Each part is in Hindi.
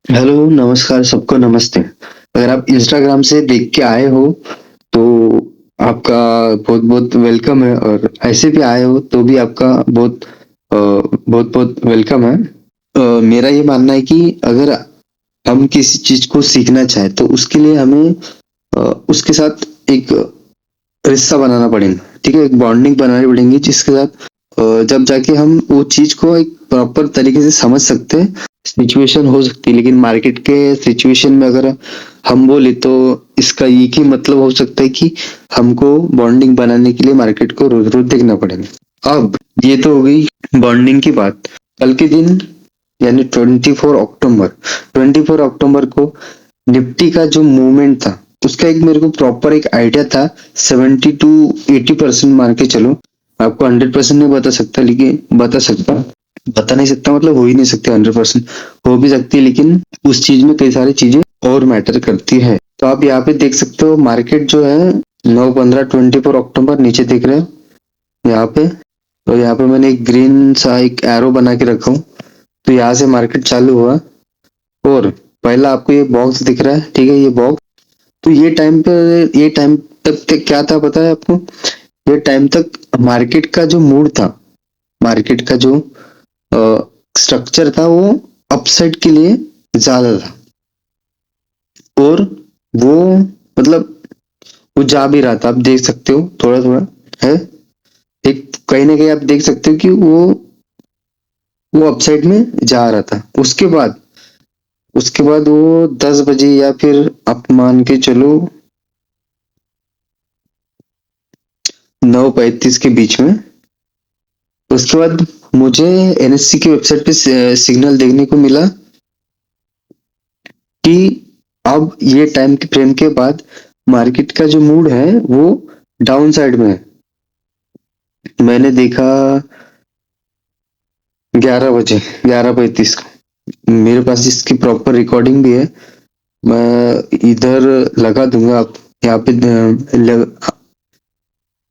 हेलो, नमस्कार सबको नमस्ते। अगर आप इंस्टाग्राम से देख के आए हो तो आपका बहुत-बहुत वेलकम है और ऐसे भी आए हो तो भी आपका बहुत-बहुत वेलकम है। मेरा ये मानना है कि अगर हम किसी चीज़ को सीखना चाहें तो उसके लिए हमें अ, उसके साथ एक रिश्ता बनाना पड़ेगा, ठीक है? एक बॉन्डिंग बनानी पड़ेगी जिसके साथ जब जाके हम वो चीज़ को एक प्रॉपर तरीके से समझ सकते हैं। सिचुएशन हो सकती है लेकिन मार्केट के सिचुएशन में अगर हम बोले तो इसका एक ही मतलब हो सकता है कि हमको बॉन्डिंग बनाने के लिए मार्केट को रोज-रोज देखना पड़ेगा। अब ये तो हो गई बॉन्डिंग की बात। कल के दिन यानी 24 अक्टूबर को निफ्टी का जो मूवमेंट था उसका एक मेरे को प्रॉपर एक आइडिया था। 70 to 80% मान के चलो। आपको 100% नहीं बता सकता लेकिन बता नहीं सकता मतलब हो ही नहीं सकती 100%। हो भी सकती है लेकिन उस चीज में कई सारी चीजें और मैटर करती है। तो आप यहाँ पे देख सकते हो मार्केट जो है 9-15-24 अक्टूबर नीचे दिख रहे हैं यहाँ पे। तो यहाँ पे मैंने एक ग्रीन सा एक एरो बना के रखा हूँ। तो यहाँ से मार्केट चालू हुआ और पहला आपको ये बॉक्स दिख रहा है, ठीक है? ये बॉक्स तो ये टाइम तक क्या था पता है आपको? ये टाइम तक मार्केट का जो मूड था, मार्केट का जो स्ट्रक्चर था वो अपसाइड के लिए ज्यादा था और वो मतलब वो जा भी रहा था। आप देख सकते हो थोड़ा थोड़ा है एक कहीं ना कहीं आप देख सकते हो कि वो अपसाइड में जा रहा था। उसके बाद वो 10 बजे या फिर आप मान के चलो 9:35 के बीच में। उसके बाद मुझे एनएससी की वेबसाइट पे सिग्नल देखने को मिला कि अब ये टाइम के फ्रेम के बाद मार्केट का जो मूड है वो डाउन साइड में है। मैंने देखा 11 बजे 11:35 को। मेरे पास इसकी प्रॉपर रिकॉर्डिंग भी है। मैं इधर लगा दूंगा आप यहाँ पे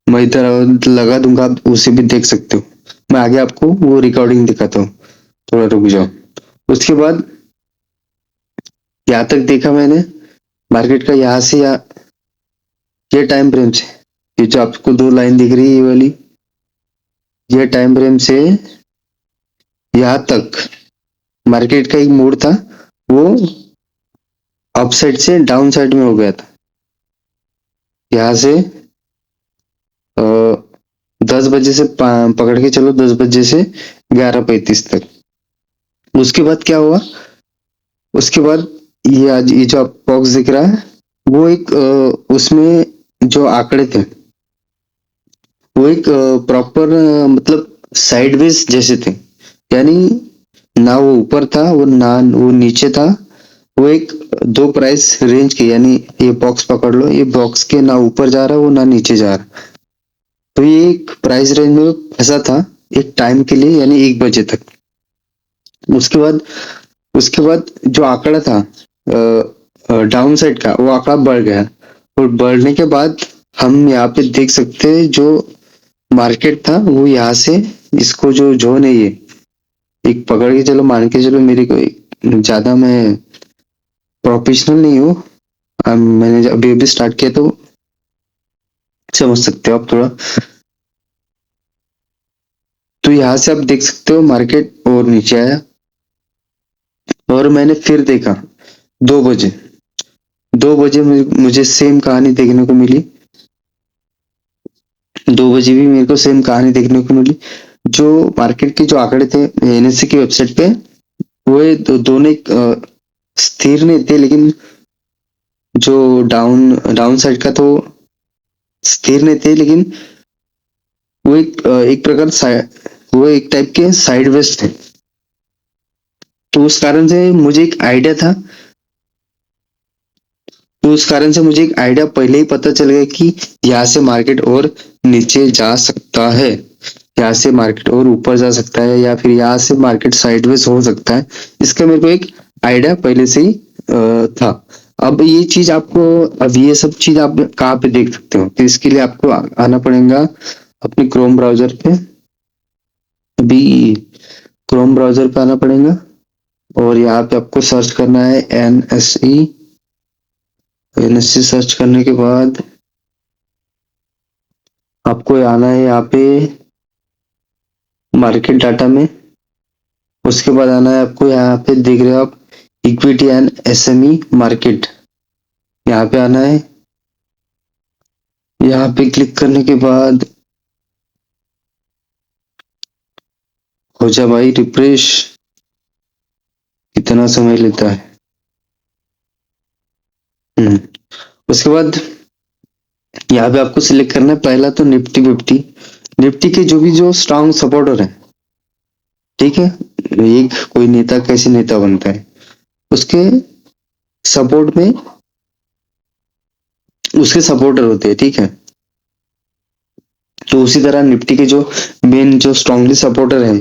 मैं इधर लगा दूंगा, आप उसे भी देख सकते हो। मैं आगे आपको वो रिकॉर्डिंग दिखाता हूँ। थोड़ा रुक जाओ। उसके बाद यहाँ तक देखा मैंने मार्केट का यहाँ से ये टाइम फ्रेम से ये जो आपको दो लाइन दिख रही है ये वाली, ये टाइम फ्रेम से यहाँ तक मार्केट का एक मूड था वो अप साइड से डाउन साइड में हो गया था। यहाँ से 10 बजे से पकड़ के चलो 10 बजे से 11:35 तक। उसके बाद क्या हुआ? उसके बाद ये आज ये जो आप बॉक्स दिख रहा है वो एक उसमें जो आंकड़े थे वो एक प्रॉपर मतलब साइडवेज जैसे थे। यानी ना वो ऊपर था वो ना वो नीचे था। वो एक दो प्राइस रेंज के यानी ये बॉक्स पकड़ लो, ये बॉक्स के ना ऊपर जा रहा वो ना नीचे जा रहा। तो ये एक प्राइस रेंज में फंसा था एक टाइम के लिए यानी 1 बजे तक। उसके बाद जो आंकड़ा था डाउन साइड का वो आंकड़ा बढ़ गया और बढ़ने के बाद हम यहाँ पे देख सकते हैं जो मार्केट था वो यहाँ से इसको जो जोन है ये एक पकड़ के चलो मान के चलो मेरे को ज्यादा मैं प्रोफेशनल नहीं हूँ। मैंने अभी अभी स्टार्ट किया तो समझ सकते हो आप थोड़ा। तो यहाँ से आप देख सकते हो मार्केट और नीचे आया और मैंने फिर देखा 2 बजे। 2 बजे मुझे सेम कहानी देखने को मिली। 2 बजे भी मेरे को सेम कहानी देखने को मिली। जो मार्केट के जो आंकड़े थे एनएससी की वेबसाइट पे वो दोनों एक, स्थिर नहीं थे लेकिन जो डाउन साइड का तो स्थिर नहीं थे लेकिन वो एक प्रकार वो एक टाइप के साइडवेज थे। तो उस कारण से मुझे एक आइडिया था। तो उस कारण से मुझे एक आइडिया पहले ही पता चल गया कि यहाँ से मार्केट और नीचे जा सकता है, यहाँ से मार्केट और ऊपर जा सकता है या फिर यहाँ से मार्केट साइडवेज हो सकता है। इसका मेरे को एक आइडिया पहले से ही था। अब ये चीज आपको अब ये सब चीज आप कहाँ पे देख सकते हो? तो इसके लिए आपको आना पड़ेगा अपने क्रोम ब्राउजर पे। अभी क्रोम ब्राउजर पे आना पड़ेगा। और यहाँ पे आपको सर्च करना है NSE। NSE सर्च करने के बाद आपको आना है यहाँ पे मार्केट डाटा में। उसके बाद आना है आपको, यहाँ पे देख रहे हो आप इक्विटी एंड SME मार्केट, यहाँ पे आना है। यहाँ पे क्लिक करने के बाद हो जा भाई रिफ्रेश, कितना समय लेता है। उसके बाद यहाँ पे आपको सिलेक्ट करना है पहला तो निफ्टी 50। निफ्टी के जो भी जो स्ट्रांग सपोर्टर है, ठीक है, एक कोई नेता कैसे नेता बनता है, उसके सपोर्ट में उसके सपोर्टर होते हैं, ठीक है। तो उसी तरह निफ्टी के जो मेन जो स्ट्रांगली सपोर्टर हैं,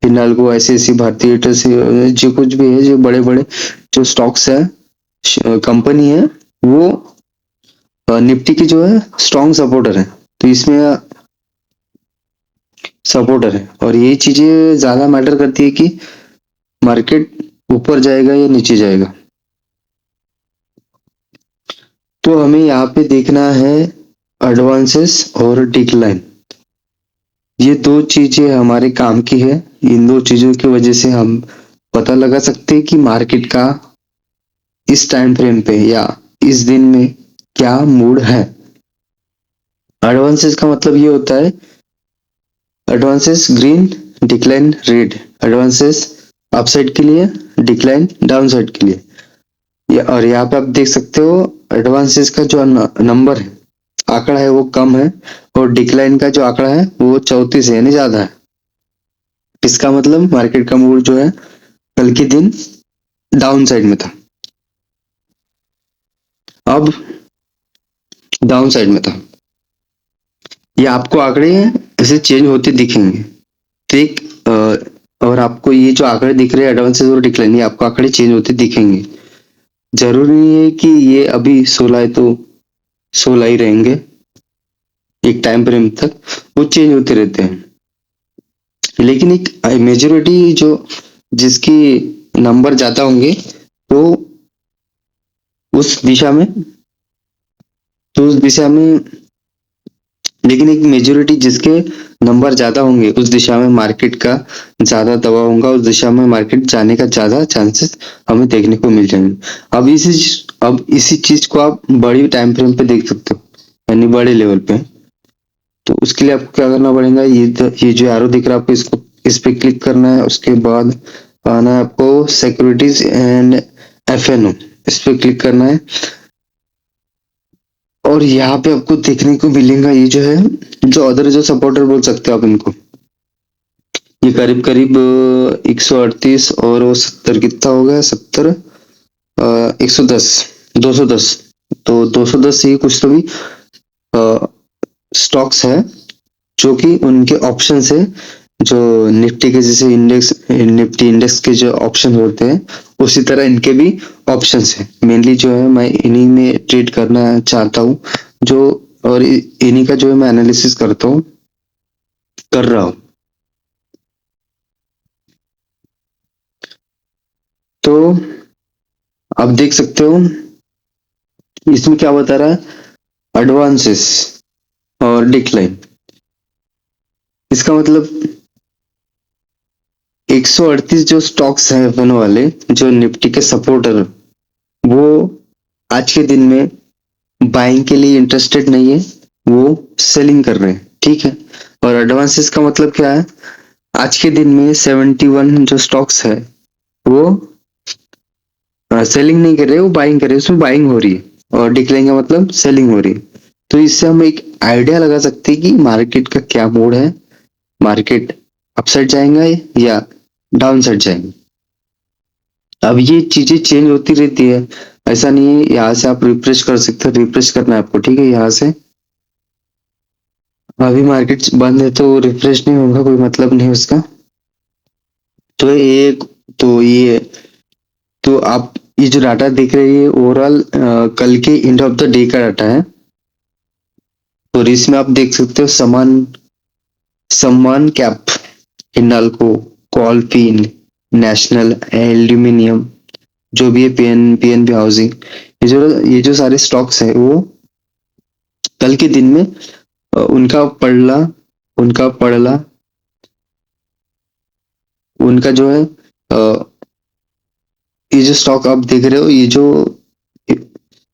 हिंडाल्को, ICICI, भारतीय एयरटेल से जो कुछ भी है, जो बड़े बड़े जो स्टॉक्स है, कंपनी है, वो निफ्टी की जो है स्ट्रांग सपोर्टर है। तो इसमें सपोर्टर है, और ये चीजें ज्यादा मैटर करती है कि मार्केट ऊपर जाएगा या नीचे जाएगा। तो हमें यहाँ पे देखना है एडवांसेस और डिक्लाइन, ये दो चीजें हमारे काम की है। इन दो चीजों की वजह से हम पता लगा सकते हैं कि मार्केट का इस टाइम फ्रेम पे या इस दिन में क्या मूड है। एडवांसेस का मतलब ये होता है advances green, decline red. Advances upside के लिए, डिक्लाइन डाउनसाइड के लिए। और यहाँ पे आप देख सकते हो एडवांसेस का जो नंबर है, आंकड़ा है, वो कम है, और डिक्लाइन का जो आंकड़ा है वो 34 है, यानी ज्यादा है। इसका मतलब मार्केट का मूड जो है कल के दिन डाउन साइड में था, अब डाउन साइड में था। ये आपको आंकड़े ऐसे चेंज होते दिखेंगे, ठीक। और आपको ये जो आंकड़े दिख रहे हैं एडवांसेस और डिक्लाइन, ये आपको आंकड़े चेंज होते दिखेंगे। जरूरी नहीं है कि ये अभी 16 है तो 16 ही रहेंगे, एक टाइम फ्रेम तक वो चेंज होते रहते हैं। लेकिन एक मेजोरिटी जो जिसकी नंबर ज्यादा होंगे तो उस दिशा में तो उस दिशा में लेकिन एक मेजोरिटी जिसके नंबर ज्यादा होंगे उस दिशा में मार्केट का ज्यादा दबाव होगा, उस दिशा में मार्केट जाने का ज्यादा चांसेस हमें देखने को मिल जाएंगे। अब इसी चीज को आप बड़ी टाइम फ्रेम पे देख सकते हो, यानी बड़े लेवल पे। तो उसके लिए आपको क्या करना पड़ेगा, ये जो एरो दिख रहा है आपको, इसको इस पे क्लिक करना है। उसके बाद आना है आपको सिक्योरिटीज एंड FNO, इस पे क्लिक करना है। और यहाँ पे आपको देखने को मिलेगा ये जो है जो अदर जो सपोर्टर बोल सकते हो आप इनको, ये करीब करीब 138 और वो 70 कितना हो गया, 70 110 210। तो 210 ये कुछ तो भी स्टॉक्स है जो कि उनके ऑप्शन है, जो निफ्टी के जैसे इंडेक्स, निफ्टी इंडेक्स के जो ऑप्शन होते हैं उसी तरह इनके भी ऑप्शंस है। मेनली जो है मैं इन्हीं में ट्रेड करना चाहता हूँ, जो और इन्हीं का जो है मैं एनालिसिस कर रहा हूँ। तो आप देख सकते हो इसमें क्या बता रहा है, एडवांसेस और डिक्लाइन। इसका मतलब 138 जो स्टॉक्स हैं अपन वाले, जो निफ्टी के सपोर्टर, वो आज के दिन में बाइंग के लिए इंटरेस्टेड नहीं है, वो सेलिंग कर रहे हैं, ठीक है। और एडवांसेस का मतलब क्या है, आज के दिन में 71 जो स्टॉक्स है वो सेलिंग नहीं कर रहे, वो बाइंग कर रहे हैं, उसमें बाइंग हो रही है। और डिक्लाइन का मतलब सेलिंग हो रही है। तो इससे हम एक आइडिया लगा सकते हैं कि मार्केट का क्या मोड है, मार्केट अपसाइड जाएगा या डाउन साइड जाएगा। अब ये चीजें चेंज होती रहती है, ऐसा नहीं है। यहाँ से आप रिफ्रेश कर सकते हो, रिफ्रेश करना है आपको, ठीक है। यहाँ से अभी मार्केट बंद है तो रिफ्रेश नहीं होगा, कोई मतलब नहीं उसका। तो एक तो ये तो आप ये जो डाटा देख रहे हैं ओवरऑल कल के एंड ऑफ द डे का डाटा है। और इसमें आप देख सकते हो सम्मान कैप, हिंडाल्को, कॉलफिन, नेशनल, एल्यूमिनियम, जो भी है, पीएनबी हाउसिंग, ये जो सारे स्टॉक्स है वो कल के दिन में उनका पड़ला उनका जो है ये जो स्टॉक आप देख रहे हो,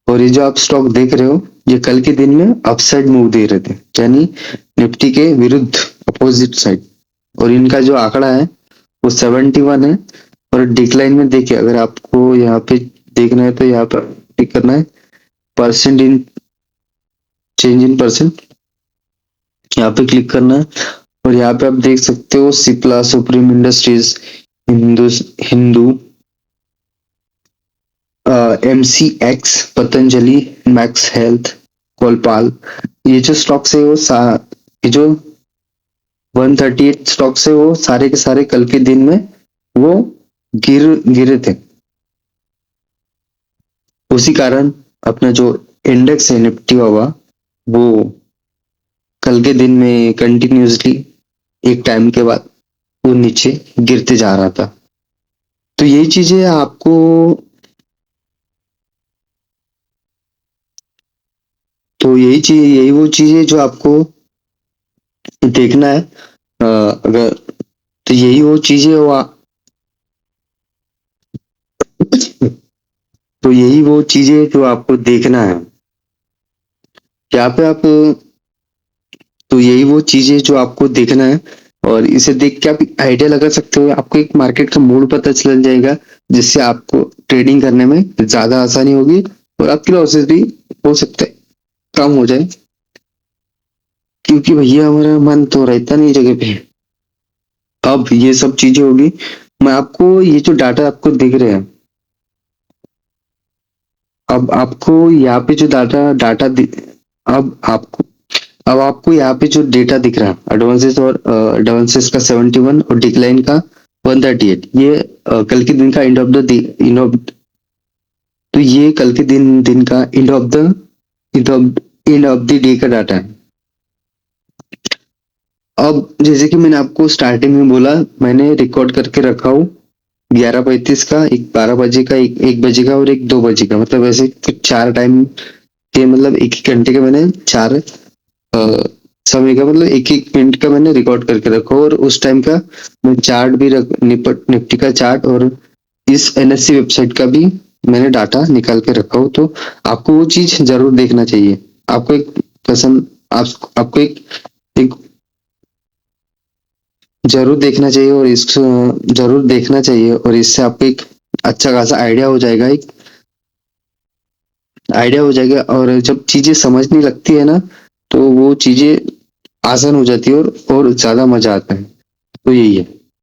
और ये जो आप स्टॉक देख रहे हो, ये कल के दिन में अपसाइड मूव दे रहे थे, यानी निफ्टी के विरुद्ध, अपोजिट साइड। और इनका जो आंकड़ा है वो 71 है। और डिक्लाइन में देखिए, अगर आपको यहाँ पे देखना है तो यहाँ पर क्लिक करना है, percent in change in percent, यहाँ पे क्लिक करना है। और यहाँ पे आप देख सकते हो सिप्ला, सुप्रीम इंडस्ट्रीज, हिंदू हिंदू MCX, Patanjali, Max Health, Colpal, ये जो स्टॉक्स है ये जो 138 स्टॉक्स है वो सारे के सारे कल के दिन में वो गिरे थे। उसी कारण अपना जो इंडेक्स है निफ्टी वाला, वो कल के दिन में कंटिन्यूसली एक टाइम के बाद वो नीचे गिरते जा रहा था। तो यही चीजें आपको, तो यही वो चीजें जो आपको देखना है। अगर तो यही वो चीजें तो यही वो चीजें जो आपको देखना है। यहाँ पे आप तो यही वो चीजें जो आपको देखना है, और इसे देख के आप आइडिया लगा सकते हो, आपको एक मार्केट का मूड पता चल जाएगा, जिससे आपको ट्रेडिंग करने में ज्यादा आसानी होगी, और आपकी लॉसेस भी हो सकते हैं कम हो जाए, क्योंकि भैया हमारा मन तो रहता नहीं जगह पे। अब ये सब चीजें होगी, मैं आपको ये जो डाटा आपको दिख रहे हैं, अब आपको यहाँ पे जो डाटा डाटा अब आपको अब आपको यहाँ पे जो डेटा दिख रहा है, एडवांसेस का 71 और डिक्लाइन का 138, ये कल के दिन का एंड ऑफ तो ये कल के दिन का एंड ऑफ द डे का डाटा है। अब जैसे कि मैंने आपको स्टार्टिंग में बोला, मैंने रिकॉर्ड करके रखा हूँ 11:35 का, एक 12 बजे का, एक बजे का, और एक 2 बजे का, मतलब ऐसे कुछ 4 टाइम के, मतलब एक एक घंटे के मैंने 4 समय का, मतलब एक एक मिनट का मैंने रिकॉर्ड करके रखा, और उस टाइम का मैं चार्ट भी निफ्टी का चार्ट, और इस NSE वेबसाइट का भी मैंने डाटा निकाल के रखा हूँ। तो आपको वो चीज जरूर देखना चाहिए। आपको एक पसंद आपको एक जरूर देखना चाहिए, और इसको जरूर देखना चाहिए, और इससे आपको एक अच्छा खासा आइडिया हो जाएगा। और जब चीजें समझने लगती है ना, तो वो चीजें आसान हो जाती है, और ज्यादा मजा आता है। तो यही है।